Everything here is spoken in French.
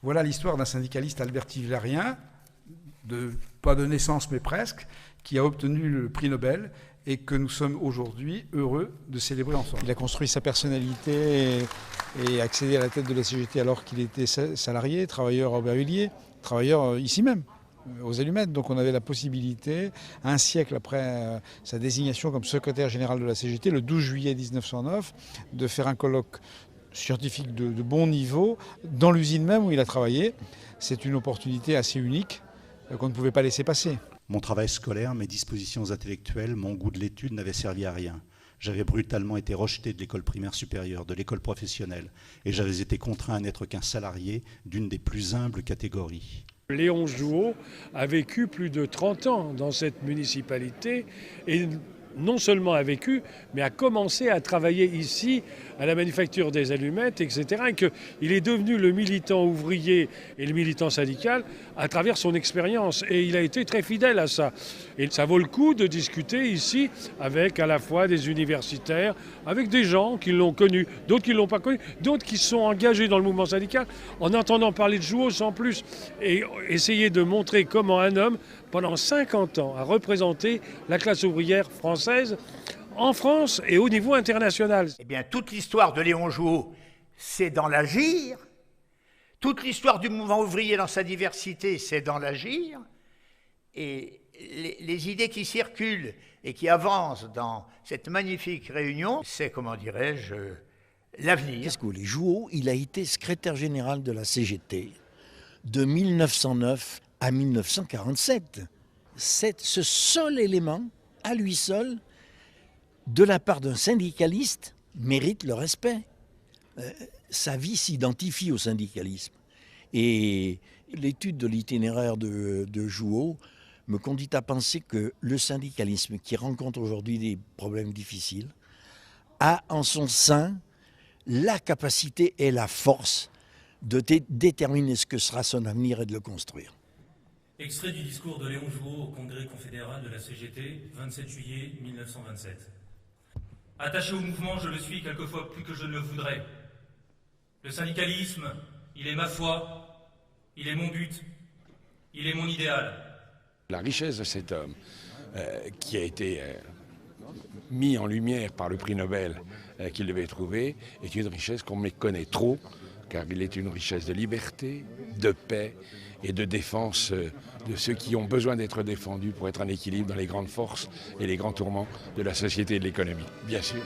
Voilà l'histoire d'un syndicaliste albertivillérien, pas de naissance mais presque, qui a obtenu le prix Nobel et que nous sommes aujourd'hui heureux de célébrer ensemble. Il a construit sa personnalité et accédé à la tête de la CGT alors qu'il était salarié, travailleur à Aubervilliers, travailleur ici même, aux Allumettes. Donc on avait la possibilité, un siècle après sa désignation comme secrétaire général de la CGT, le 12 juillet 1909, de faire un colloque scientifique de bon niveau dans l'usine même où il a travaillé. C'est une opportunité assez unique qu'on ne pouvait pas laisser passer. Mon travail scolaire, mes dispositions intellectuelles, mon goût de l'étude n'avaient servi à rien. J'avais brutalement été rejeté de l'école primaire supérieure, de l'école professionnelle, et j'avais été contraint à n'être qu'un salarié d'une des plus humbles catégories. Léon Jouot a vécu plus de 30 ans dans cette municipalité et non seulement a vécu, mais a commencé à travailler ici à la manufacture des allumettes, etc. Et qu'il est devenu le militant ouvrier et le militant syndical à travers son expérience. Et il a été très fidèle à ça. Et ça vaut le coup de discuter ici avec à la fois des universitaires, avec des gens qui l'ont connu, d'autres qui ne l'ont pas connu, d'autres qui sont engagés dans le mouvement syndical, en entendant parler de Jouot sans plus. Et essayer de montrer comment un homme, pendant 50 ans, a représenté la classe ouvrière française en France et au niveau international. Eh bien, toute l'histoire de Léon Jouot, c'est dans l'agir. Toute l'histoire du mouvement ouvrier dans sa diversité, c'est dans l'agir. Et les idées qui circulent et qui avancent dans cette magnifique réunion, c'est, comment dirais-je, l'avenir. Qu'est-ce que vous voulez ? Jouot, il a été secrétaire général de la CGT de 1909 à 1947. C'est ce seul élément, à lui seul, de la part d'un syndicaliste, mérite le respect. Sa vie s'identifie au syndicalisme. Et l'étude de l'itinéraire de Jouot me conduit à penser que le syndicalisme, qui rencontre aujourd'hui des problèmes difficiles, a en son sein la capacité et la force de déterminer ce que sera son avenir et de le construire. Extrait du discours de Léon Jouot au Congrès confédéral de la CGT, 27 juillet 1927. Attaché au mouvement, je le suis quelquefois plus que je ne le voudrais. Le syndicalisme, il est ma foi, il est mon but, il est mon idéal. La richesse de cet homme, qui a été mis en lumière par le prix Nobel qu'il devait trouver, est une richesse qu'on méconnaît trop, car il est une richesse de liberté, de paix et de défense de ceux qui ont besoin d'être défendus pour être en équilibre dans les grandes forces et les grands tourments de la société et de l'économie, bien sûr.